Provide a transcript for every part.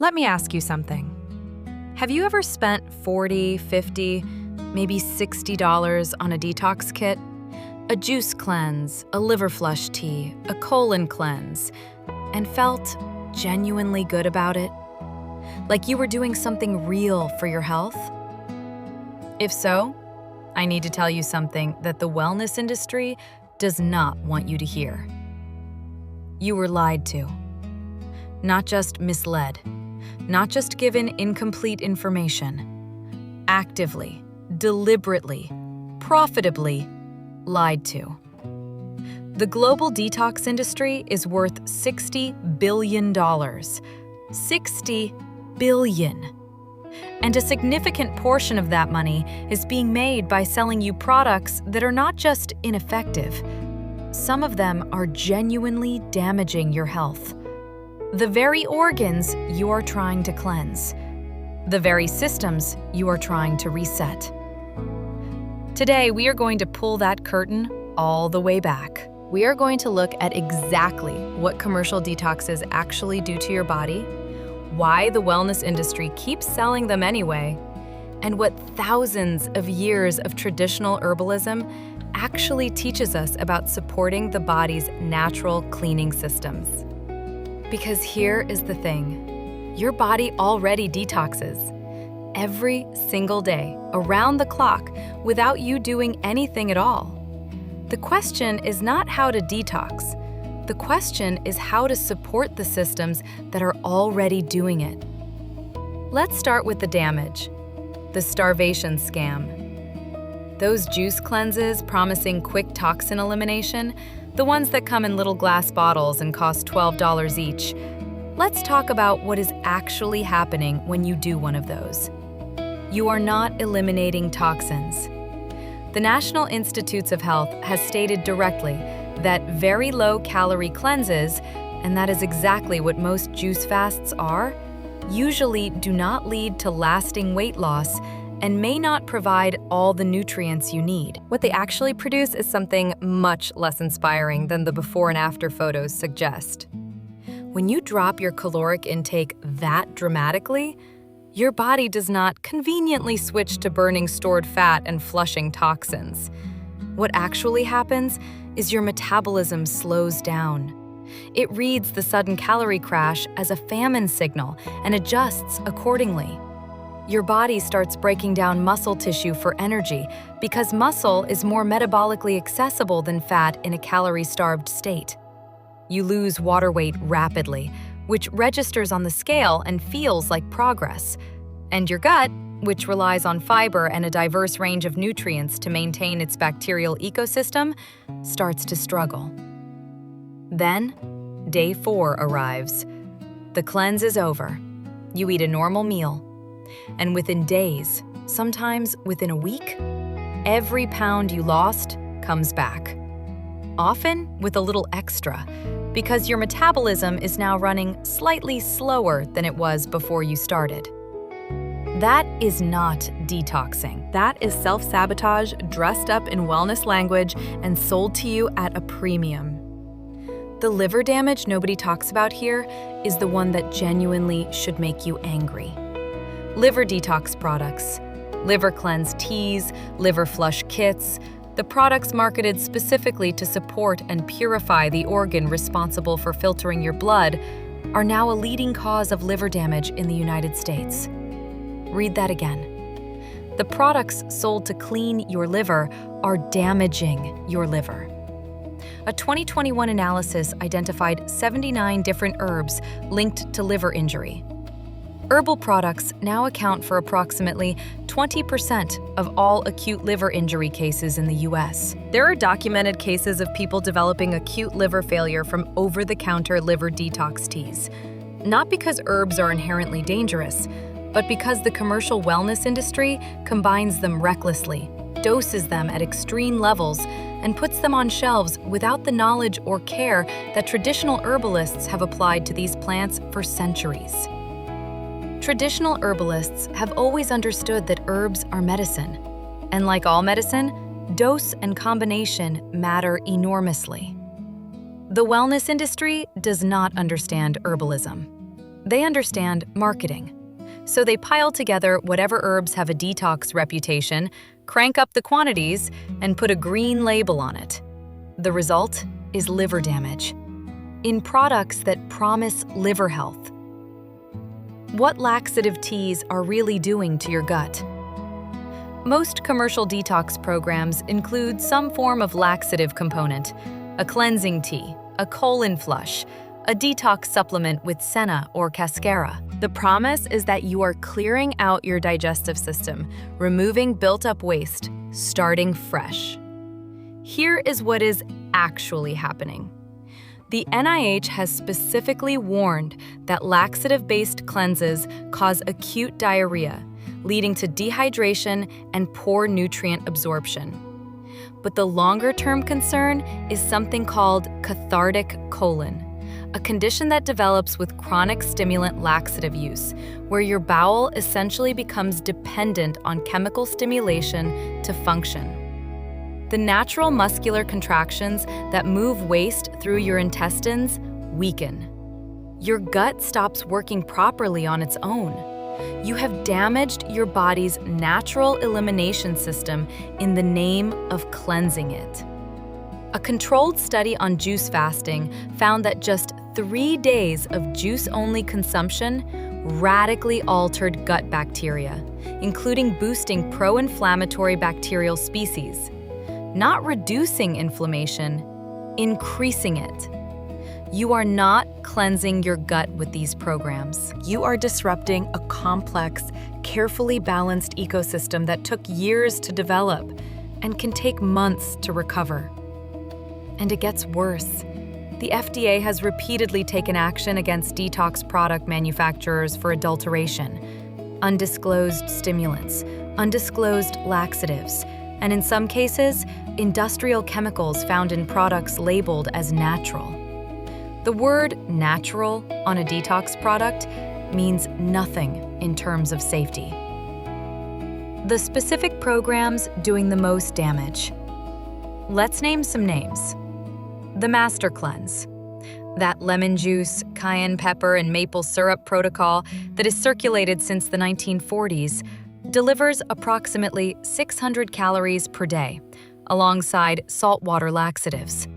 Let me ask you something. Have you ever spent $40, $50, maybe $60 on a detox kit? A juice cleanse, a liver flush tea, a colon cleanse, and felt genuinely good about it? Like you were doing something real for your health? If so, I need to tell you something that the wellness industry does not want you to hear. You were lied to. Not just misled. Not just given incomplete information. Actively, deliberately, profitably lied to. The global detox industry is worth $60 billion. $60 billion. And a significant portion of that money is being made by selling you products that are not just ineffective. Some of them are genuinely damaging your health. The very organs you are trying to cleanse. The very systems you are trying to reset. Today, we are going to pull that curtain all the way back. We are going to look at exactly what commercial detoxes actually do to your body, why the wellness industry keeps selling them anyway, and what thousands of years of traditional herbalism actually teaches us about supporting the body's natural cleaning systems. Because here is the thing, your body already detoxes every single day, around the clock, without you doing anything at all. The question is not how to detox. The question is how to support the systems that are already doing it. Let's start with the damage, the starvation scam. Those juice cleanses promising quick toxin elimination, the ones that come in little glass bottles and cost $12 each. Let's talk about what is actually happening when you do one of those. You are not eliminating toxins. The National Institutes of Health has stated directly that very low-calorie cleanses, and that is exactly what most juice fasts are, usually do not lead to lasting weight loss and may not provide all the nutrients you need. What they actually produce is something much less inspiring than the before and after photos suggest. When you drop your caloric intake that dramatically, your body does not conveniently switch to burning stored fat and flushing toxins. What actually happens is your metabolism slows down. It reads the sudden calorie crash as a famine signal and adjusts accordingly. Your body starts breaking down muscle tissue for energy because muscle is more metabolically accessible than fat in a calorie-starved state. You lose water weight rapidly, which registers on the scale and feels like progress. And your gut, which relies on fiber and a diverse range of nutrients to maintain its bacterial ecosystem, starts to struggle. Then, day 4 arrives. The cleanse is over. You eat a normal meal. And within days, sometimes within a week, every pound you lost comes back. Often with a little extra, because your metabolism is now running slightly slower than it was before you started. That is not detoxing. That is self-sabotage dressed up in wellness language and sold to you at a premium. The liver damage nobody talks about here is the one that genuinely should make you angry. Liver detox products, liver cleanse teas, liver flush kits, the products marketed specifically to support and purify the organ responsible for filtering your blood, are now a leading cause of liver damage in the United States. Read that again. The products sold to clean your liver are damaging your liver. A 2021 analysis identified 79 different herbs linked to liver injury. Herbal products now account for approximately 20% of all acute liver injury cases in the US. There are documented cases of people developing acute liver failure from over-the-counter liver detox teas. Not because herbs are inherently dangerous, but because the commercial wellness industry combines them recklessly, doses them at extreme levels, and puts them on shelves without the knowledge or care that traditional herbalists have applied to these plants for centuries. Traditional herbalists have always understood that herbs are medicine, and like all medicine, dose and combination matter enormously. The wellness industry does not understand herbalism. They understand marketing. So they pile together whatever herbs have a detox reputation, crank up the quantities, and put a green label on it. The result is liver damage in products that promise liver health. What laxative teas are really doing to your gut? Most commercial detox programs include some form of laxative component, a cleansing tea, a colon flush, a detox supplement with senna or cascara. The promise is that you are clearing out your digestive system, removing built-up waste, starting fresh. Here is what is actually happening. The NIH has specifically warned that laxative-based cleanses cause acute diarrhea, leading to dehydration and poor nutrient absorption. But the longer-term concern is something called cathartic colon, a condition that develops with chronic stimulant laxative use, where your bowel essentially becomes dependent on chemical stimulation to function. The natural muscular contractions that move waste through your intestines weaken. Your gut stops working properly on its own. You have damaged your body's natural elimination system in the name of cleansing it. A controlled study on juice fasting found that just 3 days of juice-only consumption radically altered gut bacteria, including boosting pro-inflammatory bacterial species. Not reducing inflammation, increasing it. You are not cleansing your gut with these programs. You are disrupting a complex, carefully balanced ecosystem that took years to develop and can take months to recover. And it gets worse. The FDA has repeatedly taken action against detox product manufacturers for adulteration, undisclosed stimulants, undisclosed laxatives, and in some cases, industrial chemicals found in products labeled as natural. The word natural on a detox product means nothing in terms of safety. The specific programs doing the most damage. Let's name some names. The Master Cleanse, that lemon juice, cayenne pepper, and maple syrup protocol that is circulated since the 1940s, delivers approximately 600 calories per day, alongside saltwater laxatives.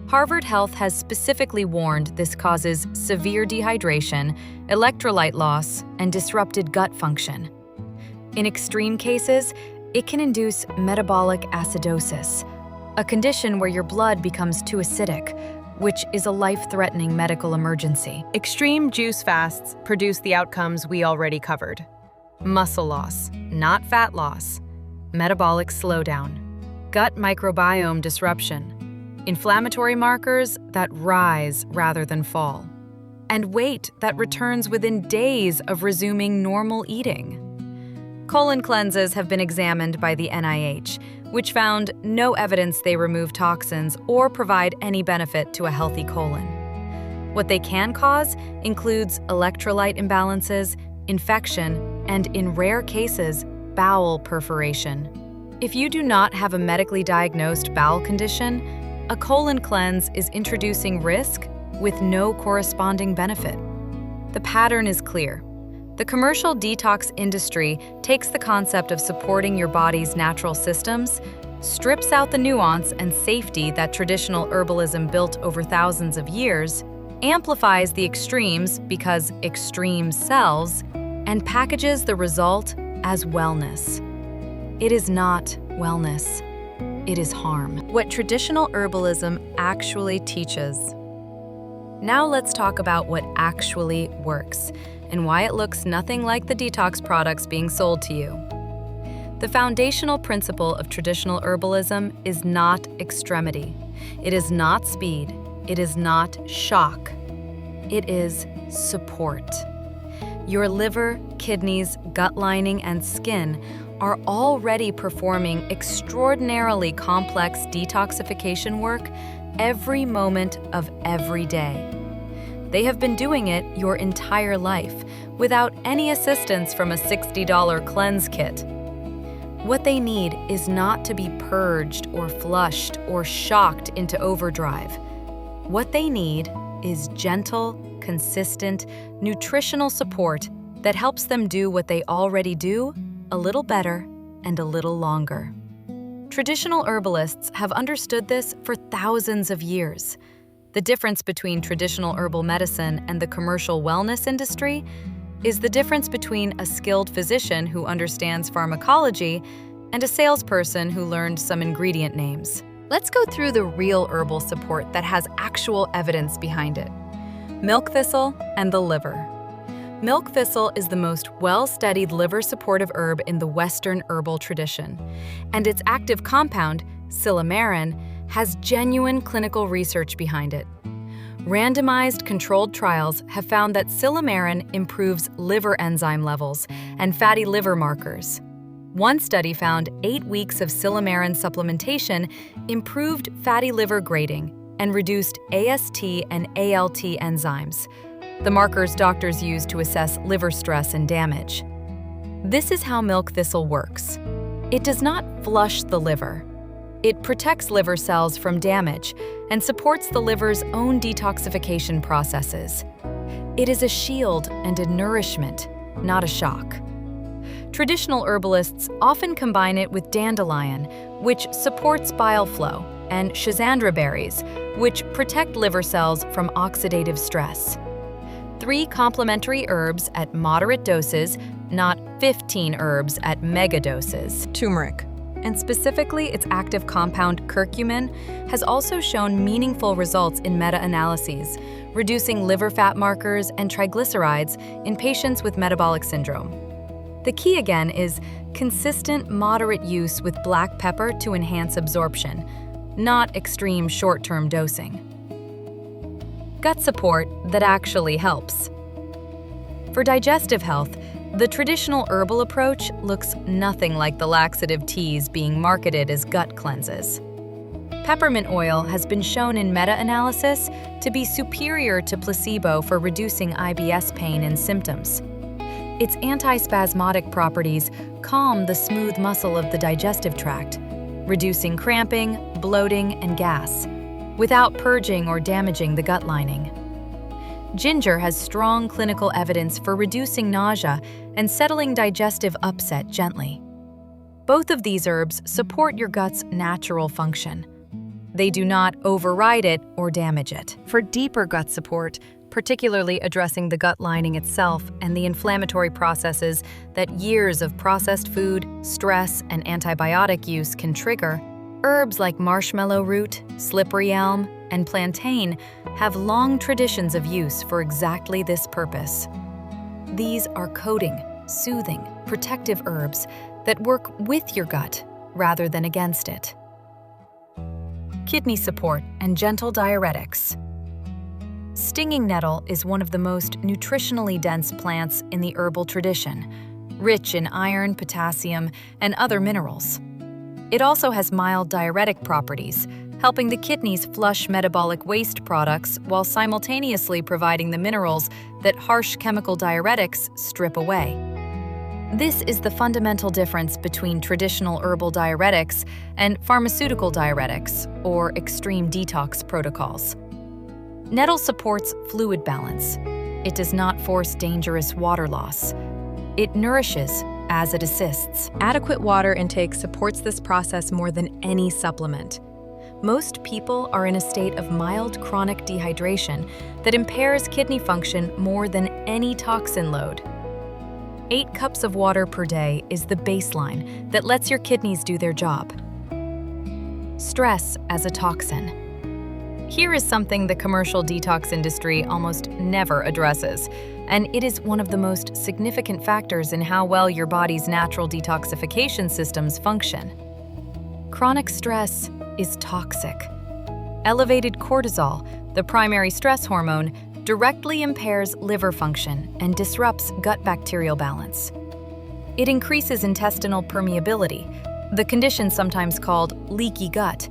Harvard Health has specifically warned this causes severe dehydration, electrolyte loss, and disrupted gut function. In extreme cases, it can induce metabolic acidosis, a condition where your blood becomes too acidic, which is a life-threatening medical emergency. Extreme juice fasts produce the outcomes we already covered. Muscle loss, not fat loss, metabolic slowdown, gut microbiome disruption, inflammatory markers that rise rather than fall, and weight that returns within days of resuming normal eating. Colon cleanses have been examined by the NIH, which found no evidence they remove toxins or provide any benefit to a healthy colon. What they can cause includes electrolyte imbalances, infection, and in rare cases, bowel perforation. If you do not have a medically diagnosed bowel condition, a colon cleanse is introducing risk with no corresponding benefit. The pattern is clear. The commercial detox industry takes the concept of supporting your body's natural systems, strips out the nuance and safety that traditional herbalism built over thousands of years, amplifies the extremes because extreme sells, and packages the result as wellness. It is not wellness. It is harm. What traditional herbalism actually teaches. Now let's talk about what actually works and why it looks nothing like the detox products being sold to you. The foundational principle of traditional herbalism is not extremity. It is not speed. It is not shock. It is support. Your liver, kidneys, gut lining, and skin are already performing extraordinarily complex detoxification work every moment of every day. They have been doing it your entire life without any assistance from a $60 cleanse kit. What they need is not to be purged or flushed or shocked into overdrive. What they need is gentle, consistent, nutritional support that helps them do what they already do a little better and a little longer. Traditional herbalists have understood this for thousands of years. The difference between traditional herbal medicine and the commercial wellness industry is the difference between a skilled physician who understands pharmacology and a salesperson who learned some ingredient names. Let's go through the real herbal support that has actual evidence behind it. Milk thistle and the liver. Milk thistle is the most well-studied liver-supportive herb in the Western herbal tradition, and its active compound, silymarin, has genuine clinical research behind it. Randomized controlled trials have found that silymarin improves liver enzyme levels and fatty liver markers. One study found 8 weeks of silymarin supplementation improved fatty liver grading and reduced AST and ALT enzymes, the markers doctors use to assess liver stress and damage. This is how milk thistle works. It does not flush the liver. It protects liver cells from damage and supports the liver's own detoxification processes. It is a shield and a nourishment, not a shock. Traditional herbalists often combine it with dandelion, which supports bile flow, and schizandra berries, which protect liver cells from oxidative stress. 3 complementary herbs at moderate doses, not 15 herbs at mega doses. Turmeric, and specifically its active compound curcumin, has also shown meaningful results in meta-analyses, reducing liver fat markers and triglycerides in patients with metabolic syndrome. The key again is consistent, moderate use with black pepper to enhance absorption, not extreme short-term dosing. Gut support that actually helps. For digestive health, the traditional herbal approach looks nothing like the laxative teas being marketed as gut cleanses. Peppermint oil has been shown in meta-analysis to be superior to placebo for reducing IBS pain and symptoms. Its antispasmodic properties calm the smooth muscle of the digestive tract, reducing cramping, bloating, and gas, without purging or damaging the gut lining. Ginger has strong clinical evidence for reducing nausea and settling digestive upset gently. Both of these herbs support your gut's natural function. They do not override it or damage it. For deeper gut support, particularly addressing the gut lining itself and the inflammatory processes that years of processed food, stress, and antibiotic use can trigger, herbs like marshmallow root, slippery elm, and plantain have long traditions of use for exactly this purpose. These are coating, soothing, protective herbs that work with your gut rather than against it. Kidney support and gentle diuretics. Stinging nettle is one of the most nutritionally dense plants in the herbal tradition, rich in iron, potassium, and other minerals. It also has mild diuretic properties, helping the kidneys flush metabolic waste products while simultaneously providing the minerals that harsh chemical diuretics strip away. This is the fundamental difference between traditional herbal diuretics and pharmaceutical diuretics, or extreme detox protocols. Nettle supports fluid balance. It does not force dangerous water loss. It nourishes as it assists. Adequate water intake supports this process more than any supplement. Most people are in a state of mild chronic dehydration that impairs kidney function more than any toxin load. 8 cups of water per day is the baseline that lets your kidneys do their job. Stress as a toxin. Here is something the commercial detox industry almost never addresses, and it is one of the most significant factors in how well your body's natural detoxification systems function. Chronic stress is toxic. Elevated cortisol, the primary stress hormone, directly impairs liver function and disrupts gut bacterial balance. It increases intestinal permeability, the condition sometimes called leaky gut,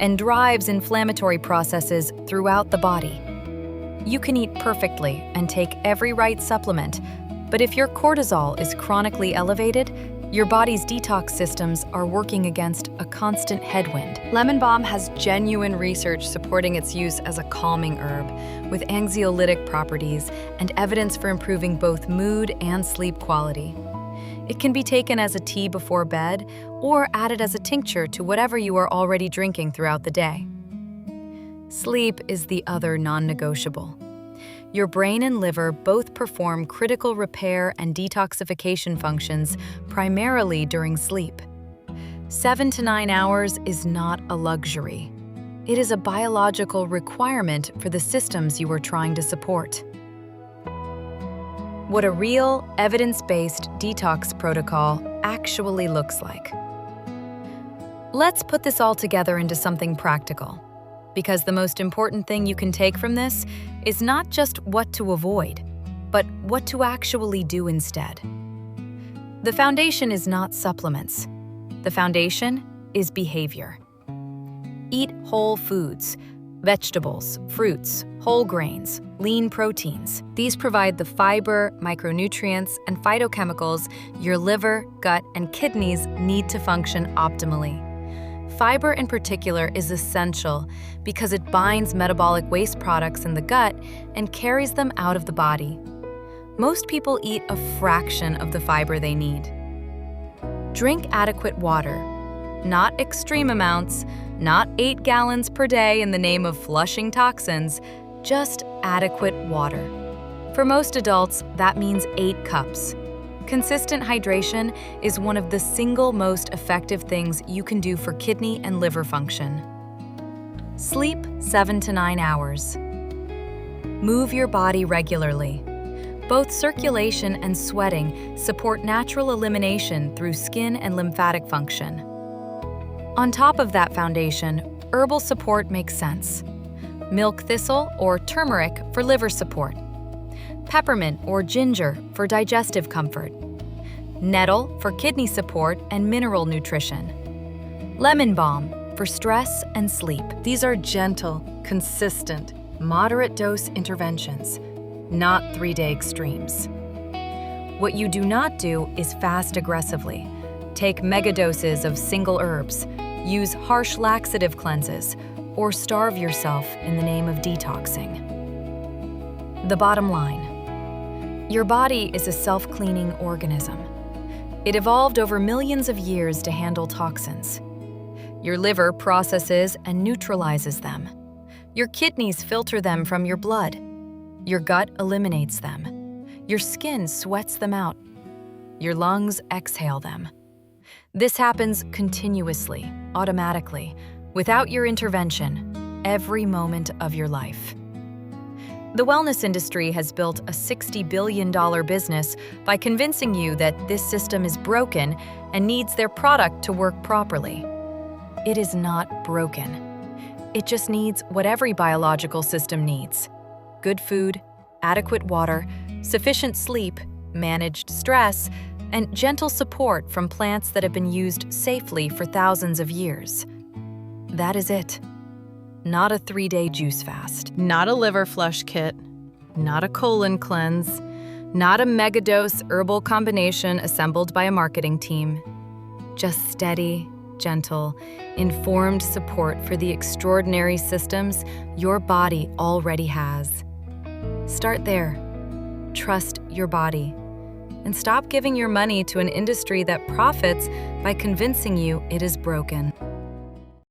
and drives inflammatory processes throughout the body. You can eat perfectly and take every right supplement, but if your cortisol is chronically elevated, Your body's detox systems are working against a constant headwind. Lemon balm has genuine research supporting its use as a calming herb, with anxiolytic properties and evidence for improving both mood and sleep quality. It can be taken as a tea before bed or added as a tincture to whatever you are already drinking throughout the day. Sleep is the other non-negotiable. Your brain and liver both perform critical repair and detoxification functions primarily during sleep. 7 to 9 hours is not a luxury. It is a biological requirement for the systems you are trying to support. What a real, evidence-based detox protocol actually looks like. Let's put this all together into something practical, because the most important thing you can take from this is not just what to avoid, but what to actually do instead. The foundation is not supplements. The foundation is behavior. Eat whole foods, vegetables, fruits, whole grains, lean proteins. These provide the fiber, micronutrients, and phytochemicals your liver, gut, and kidneys need to function optimally. Fiber in particular is essential because it binds metabolic waste products in the gut and carries them out of the body. Most people eat a fraction of the fiber they need. Drink adequate water, not extreme amounts, not 8 gallons per day in the name of flushing toxins, just adequate water. For most adults, that means 8 cups. Consistent hydration is one of the single most effective things you can do for kidney and liver function. Sleep 7 to 9 hours. Move your body regularly. Both circulation and sweating support natural elimination through skin and lymphatic function. On top of that foundation, herbal support makes sense. Milk thistle or turmeric for liver support. Peppermint or ginger for digestive comfort. Nettle for kidney support and mineral nutrition. Lemon balm for stress and sleep. These are gentle, consistent, moderate dose interventions, not 3-day extremes. What you do not do is fast aggressively. Take megadoses of single herbs, use harsh laxative cleanses, or starve yourself in the name of detoxing. The bottom line: your body is a self-cleaning organism. It evolved over millions of years to handle toxins. Your liver processes and neutralizes them. Your kidneys filter them from your blood. Your gut eliminates them. Your skin sweats them out. Your lungs exhale them. This happens continuously, automatically, without your intervention, every moment of your life. The wellness industry has built a $60 billion business by convincing you that this system is broken and needs their product to work properly. It is not broken. It just needs what every biological system needs: good food, adequate water, sufficient sleep, managed stress, and gentle support from plants that have been used safely for thousands of years. That is it. Not a 3-day juice fast. Not a liver flush kit, not a colon cleanse, not a megadose herbal combination assembled by a marketing team. Just steady, gentle, informed support for the extraordinary systems your body already has. Start there. Trust your body. And stop giving your money to an industry that profits by convincing you it is broken.